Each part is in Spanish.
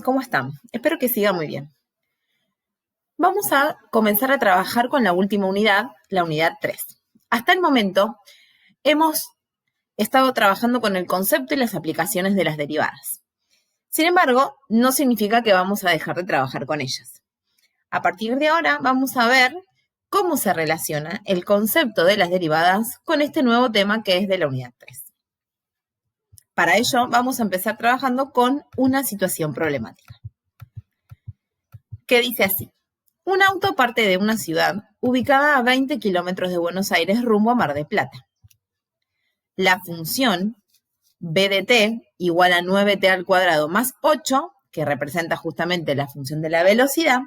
¿Cómo están? Espero que sigan muy bien. Vamos a comenzar a trabajar con la última unidad, la unidad 3. Hasta el momento hemos estado trabajando con el concepto y las aplicaciones de las derivadas. Sin embargo, no significa que vamos a dejar de trabajar con ellas. A partir de ahora vamos a ver cómo se relaciona el concepto de las derivadas con este nuevo tema que es de la unidad 3. Para ello vamos a empezar trabajando con una situación problemática, que dice así. Un auto parte de una ciudad ubicada a 20 kilómetros de Buenos Aires rumbo a Mar del Plata. La función b de t igual a 9t al cuadrado más 8, que representa justamente la función de la velocidad,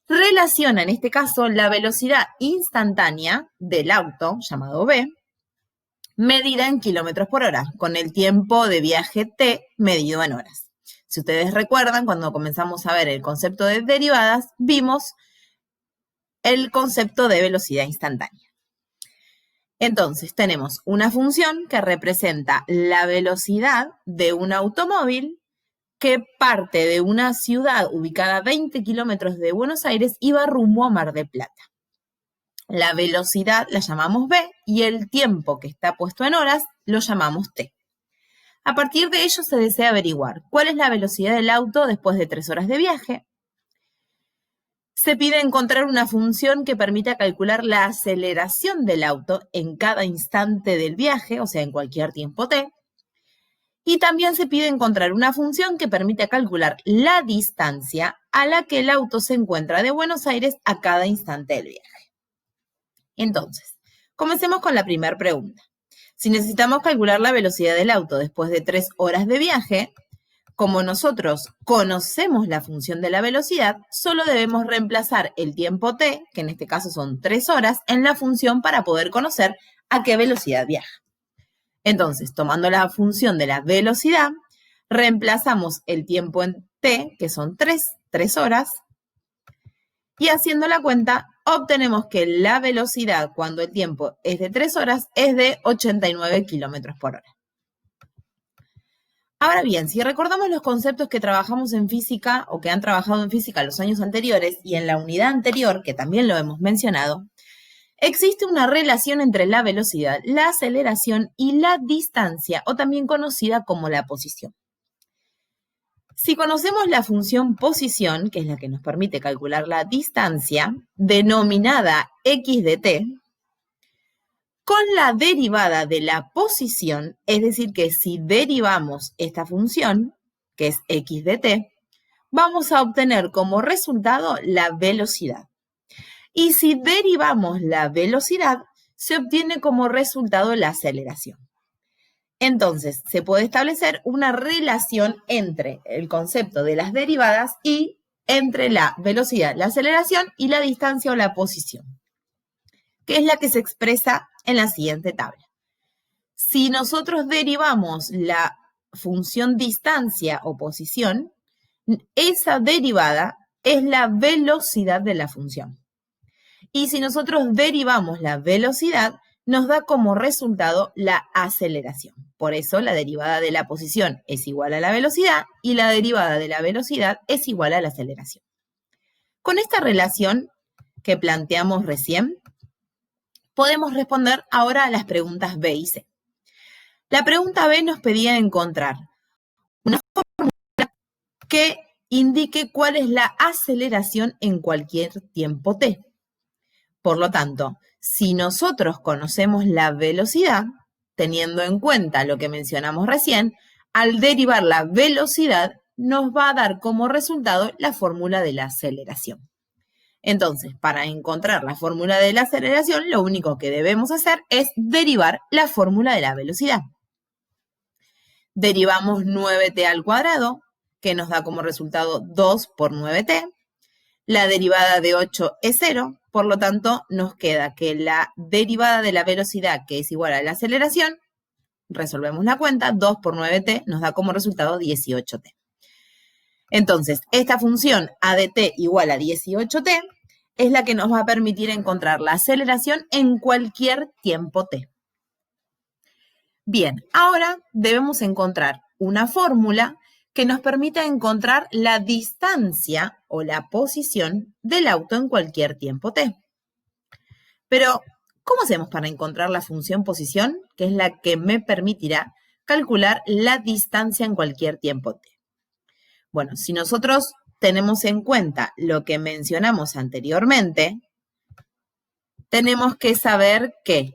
relaciona en este caso la velocidad instantánea del auto, llamado v, medida en kilómetros por hora, con el tiempo de viaje t medido en horas. Si ustedes recuerdan, cuando comenzamos a ver el concepto de derivadas, vimos el concepto de velocidad instantánea. Entonces, tenemos una función que representa la velocidad de un automóvil que parte de una ciudad ubicada a 20 kilómetros de Buenos Aires y va rumbo a Mar del Plata. La velocidad la llamamos v y el tiempo que está puesto en horas lo llamamos t. A partir de ello se desea averiguar cuál es la velocidad del auto después de 3 horas de viaje. Se pide encontrar una función que permita calcular la aceleración del auto en cada instante del viaje, o sea, en cualquier tiempo t. Y también se pide encontrar una función que permita calcular la distancia a la que el auto se encuentra de Buenos Aires a cada instante del viaje. Entonces, comencemos con la primera pregunta. Si necesitamos calcular la velocidad del auto después de 3 horas de viaje, como nosotros conocemos la función de la velocidad, solo debemos reemplazar el tiempo t, que en este caso son 3 horas, en la función para poder conocer a qué velocidad viaja. Entonces, tomando la función de la velocidad, reemplazamos el tiempo en t, que son 3 horas, y haciendo la cuenta, obtenemos que la velocidad cuando el tiempo es de 3 horas es de 89 kilómetros por hora. Ahora bien, si recordamos los conceptos que trabajamos en física o que han trabajado en física los años anteriores y en la unidad anterior, que también lo hemos mencionado, existe una relación entre la velocidad, la aceleración y la distancia, o también conocida como la posición. Si conocemos la función posición, que es la que nos permite calcular la distancia, denominada x de t, con la derivada de la posición, es decir, que si derivamos esta función, que es x de t, vamos a obtener como resultado la velocidad. Y si derivamos la velocidad, se obtiene como resultado la aceleración. Entonces, se puede establecer una relación entre el concepto de las derivadas y entre la velocidad, la aceleración y la distancia o la posición, que es la que se expresa en la siguiente tabla. Si nosotros derivamos la función distancia o posición, esa derivada es la velocidad de la función. Y si nosotros derivamos la velocidad, nos da como resultado la aceleración. Por eso la derivada de la posición es igual a la velocidad y la derivada de la velocidad es igual a la aceleración. Con esta relación que planteamos recién, podemos responder ahora a las preguntas B y C. La pregunta B nos pedía encontrar una fórmula que indique cuál es la aceleración en cualquier tiempo t. Por lo tanto, si nosotros conocemos la velocidad, teniendo en cuenta lo que mencionamos recién, al derivar la velocidad nos va a dar como resultado la fórmula de la aceleración. Entonces, para encontrar la fórmula de la aceleración, lo único que debemos hacer es derivar la fórmula de la velocidad. Derivamos 9t al cuadrado, que nos da como resultado 2 por 9t. La derivada de 8 es 0, por lo tanto, nos queda que la derivada de la velocidad, que es igual a la aceleración, resolvemos la cuenta, 2 por 9t nos da como resultado 18t. Entonces, esta función a de t igual a 18t es la que nos va a permitir encontrar la aceleración en cualquier tiempo t. Bien, ahora debemos encontrar una fórmula que nos permita encontrar la distancia o la posición del auto en cualquier tiempo t. Pero, ¿cómo hacemos para encontrar la función posición, que es la que me permitirá calcular la distancia en cualquier tiempo t? Bueno, si nosotros tenemos en cuenta lo que mencionamos anteriormente, tenemos que saber que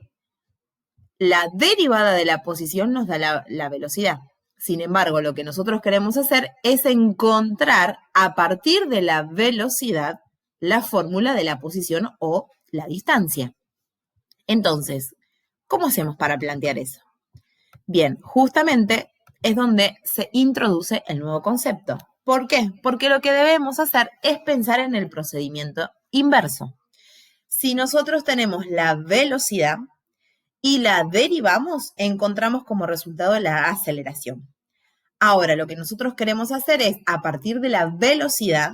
la derivada de la posición nos da la velocidad. Sin embargo, lo que nosotros queremos hacer es encontrar a partir de la velocidad la fórmula de la posición o la distancia. Entonces, ¿cómo hacemos para plantear eso? Bien, justamente es donde se introduce el nuevo concepto. ¿Por qué? Porque lo que debemos hacer es pensar en el procedimiento inverso. Si nosotros tenemos la velocidad y la derivamos, encontramos como resultado la aceleración. Ahora, lo que nosotros queremos hacer es, a partir de la velocidad,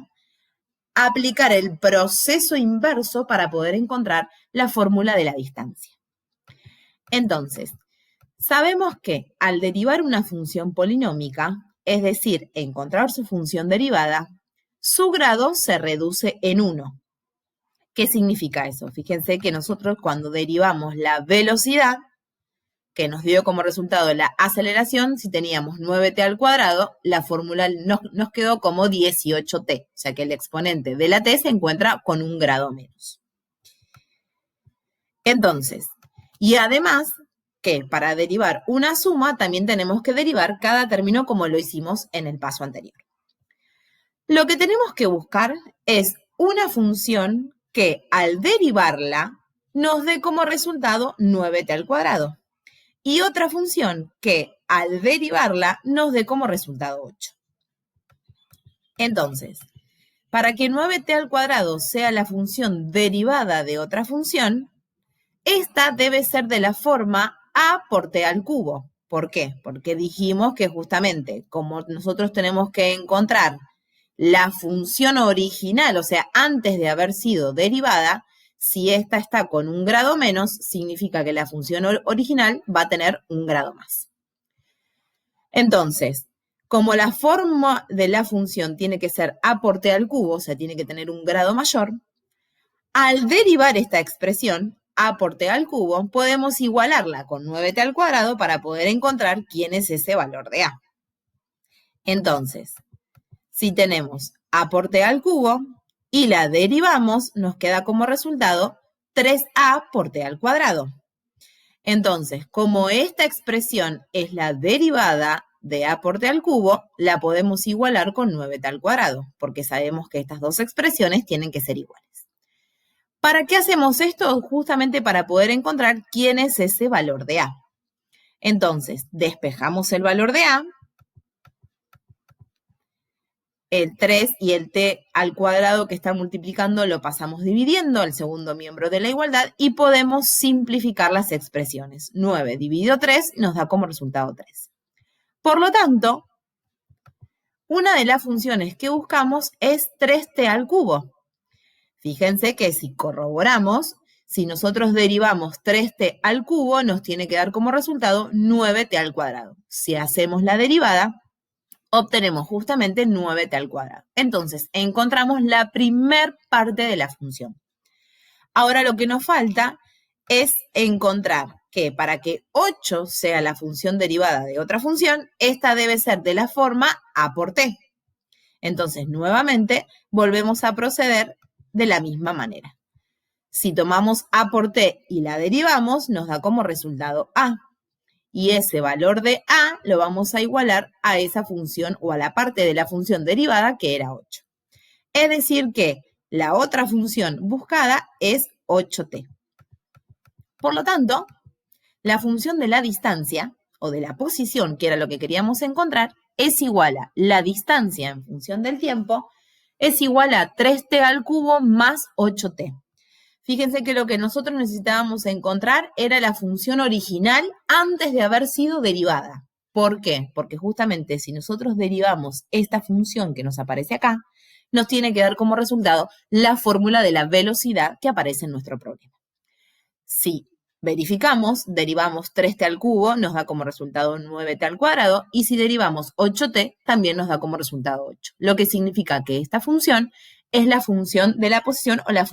aplicar el proceso inverso para poder encontrar la fórmula de la distancia. Entonces, sabemos que al derivar una función polinómica, es decir, encontrar su función derivada, su grado se reduce en 1. ¿Qué significa eso? Fíjense que nosotros cuando derivamos la velocidad, que nos dio como resultado la aceleración, si teníamos 9t al cuadrado, la fórmula nos quedó como 18t, o sea que el exponente de la t se encuentra con un grado menos. Entonces, y además que para derivar una suma también tenemos que derivar cada término como lo hicimos en el paso anterior. Lo que tenemos que buscar es una función que al derivarla nos dé como resultado 9t al cuadrado. Y otra función que al derivarla nos dé como resultado 8. Entonces, para que 9t al cuadrado sea la función derivada de otra función, esta debe ser de la forma a por t al cubo. ¿Por qué? Porque dijimos que justamente como nosotros tenemos que encontrar la función original, o sea, antes de haber sido derivada, si esta está con un grado menos, significa que la función original va a tener un grado más. Entonces, como la forma de la función tiene que ser a por t al cubo, o sea, tiene que tener un grado mayor, al derivar esta expresión, a por t al cubo, podemos igualarla con 9t al cuadrado para poder encontrar quién es ese valor de a. Entonces, si tenemos a por t al cubo y la derivamos, nos queda como resultado 3a por t al cuadrado. Entonces, como esta expresión es la derivada de a por t al cubo, la podemos igualar con 9t al cuadrado, porque sabemos que estas dos expresiones tienen que ser iguales. ¿Para qué hacemos esto? Justamente para poder encontrar quién es ese valor de a. Entonces, despejamos el valor de a, el 3 y el t al cuadrado que está multiplicando lo pasamos dividiendo al segundo miembro de la igualdad y podemos simplificar las expresiones. 9 dividido 3 nos da como resultado 3. Por lo tanto, una de las funciones que buscamos es 3t al cubo. Fíjense que si corroboramos, si nosotros derivamos 3t al cubo, nos tiene que dar como resultado 9t al cuadrado. Si hacemos la derivada, obtenemos justamente 9t al cuadrado. Entonces, encontramos la primer parte de la función. Ahora lo que nos falta es encontrar que para que 8 sea la función derivada de otra función, esta debe ser de la forma a por t. Entonces, nuevamente, volvemos a proceder de la misma manera. Si tomamos a por t y la derivamos, nos da como resultado a. Y ese valor de a lo vamos a igualar a esa función o a la parte de la función derivada que era 8. Es decir que la otra función buscada es 8t. Por lo tanto, la función de la distancia o de la posición, que era lo que queríamos encontrar, es igual a la distancia en función del tiempo, es igual a 3t al cubo más 8t. Fíjense que lo que nosotros necesitábamos encontrar era la función original antes de haber sido derivada. ¿Por qué? Porque justamente si nosotros derivamos esta función que nos aparece acá, nos tiene que dar como resultado la fórmula de la velocidad que aparece en nuestro problema. Si verificamos, derivamos 3t al cubo, nos da como resultado 9t al cuadrado, y si derivamos 8t, también nos da como resultado 8. Lo que significa que esta función es la función de la posición o la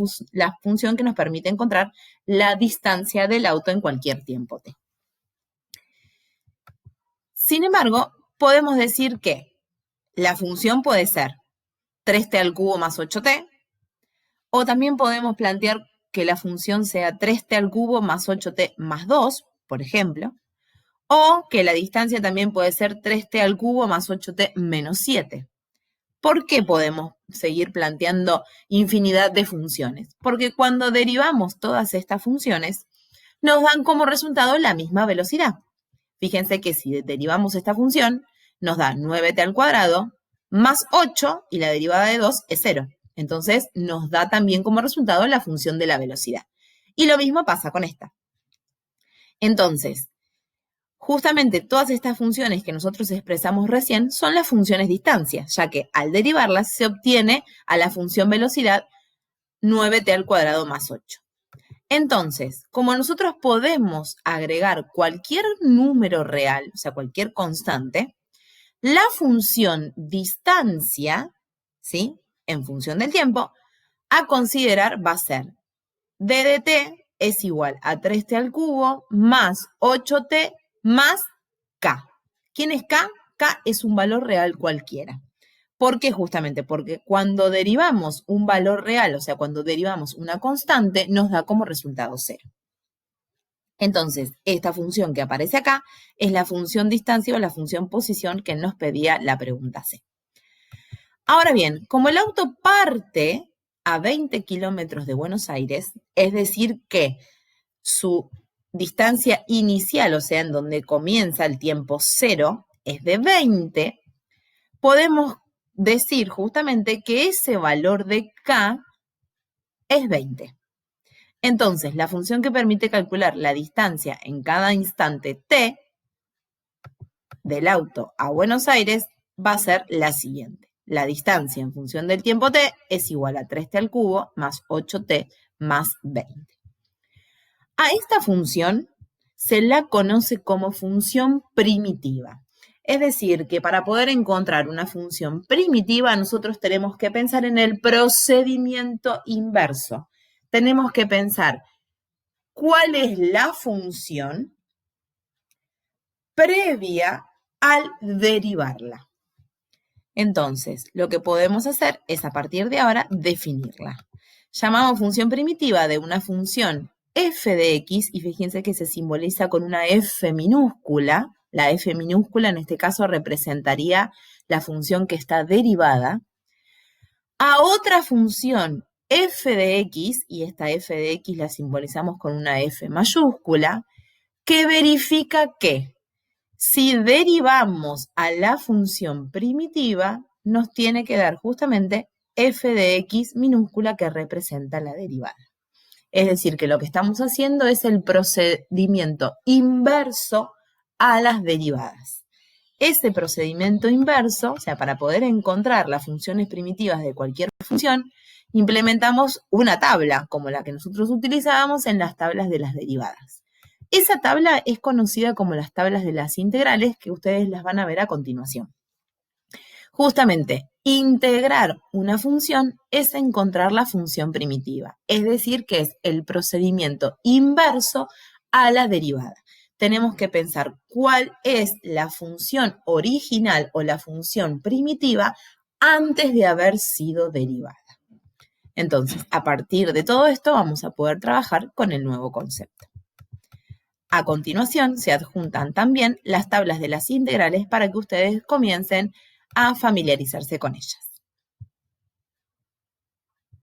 función que nos permite encontrar la distancia del auto en cualquier tiempo t. Sin embargo, podemos decir que la función puede ser 3t al cubo más 8t, o también podemos plantear que la función sea 3t al cubo más 8t más 2, por ejemplo, o que la distancia también puede ser 3t al cubo más 8t menos 7. ¿Por qué podemos seguir planteando infinidad de funciones? Porque cuando derivamos todas estas funciones, nos dan como resultado la misma velocidad. Fíjense que si derivamos esta función, nos da 9t al cuadrado más 8 y la derivada de 2 es 0. Entonces, nos da también como resultado la función de la velocidad. Y lo mismo pasa con esta. Entonces, justamente todas estas funciones que nosotros expresamos recién son las funciones distancia, ya que al derivarlas se obtiene a la función velocidad 9t al cuadrado más 8. Entonces, como nosotros podemos agregar cualquier número real, o sea, cualquier constante, la función distancia, ¿sí?, en función del tiempo, a considerar va a ser d de t es igual a 3t al cubo más 8t más k. ¿Quién es k? K es un valor real cualquiera. ¿Por qué? Justamente porque cuando derivamos un valor real, o sea, cuando derivamos una constante, nos da como resultado 0. Entonces, esta función que aparece acá es la función distancia o la función posición que nos pedía la pregunta C. Ahora bien, como el auto parte a 20 kilómetros de Buenos Aires, es decir que su distancia inicial, o sea, en donde comienza el tiempo 0, es de 20, podemos decir justamente que ese valor de k es 20. Entonces, la función que permite calcular la distancia en cada instante t del auto a Buenos Aires va a ser la siguiente. La distancia en función del tiempo t es igual a 3t al cubo más 8t más 20. A esta función se la conoce como función primitiva. Es decir, que para poder encontrar una función primitiva, nosotros tenemos que pensar en el procedimiento inverso. Tenemos que pensar cuál es la función previa al derivarla. Entonces, lo que podemos hacer es, a partir de ahora, definirla. Llamamos función primitiva de una función f de x, y fíjense que se simboliza con una f minúscula. La f minúscula en este caso representaría la función que está derivada, a otra función f de x, y esta f de x la simbolizamos con una f mayúscula, que verifica que si derivamos a la función primitiva, nos tiene que dar justamente f de x minúscula que representa la derivada. Es decir, que lo que estamos haciendo es el procedimiento inverso a las derivadas. Ese procedimiento inverso, o sea, para poder encontrar las funciones primitivas de cualquier función, implementamos una tabla, como la que nosotros utilizábamos en las tablas de las derivadas. Esa tabla es conocida como las tablas de las integrales, que ustedes las van a ver a continuación. Justamente, integrar una función es encontrar la función primitiva, es decir, que es el procedimiento inverso a la derivada. Tenemos que pensar cuál es la función original o la función primitiva antes de haber sido derivada. Entonces, a partir de todo esto, vamos a poder trabajar con el nuevo concepto. A continuación, se adjuntan también las tablas de las integrales para que ustedes comiencen a familiarizarse con ellas.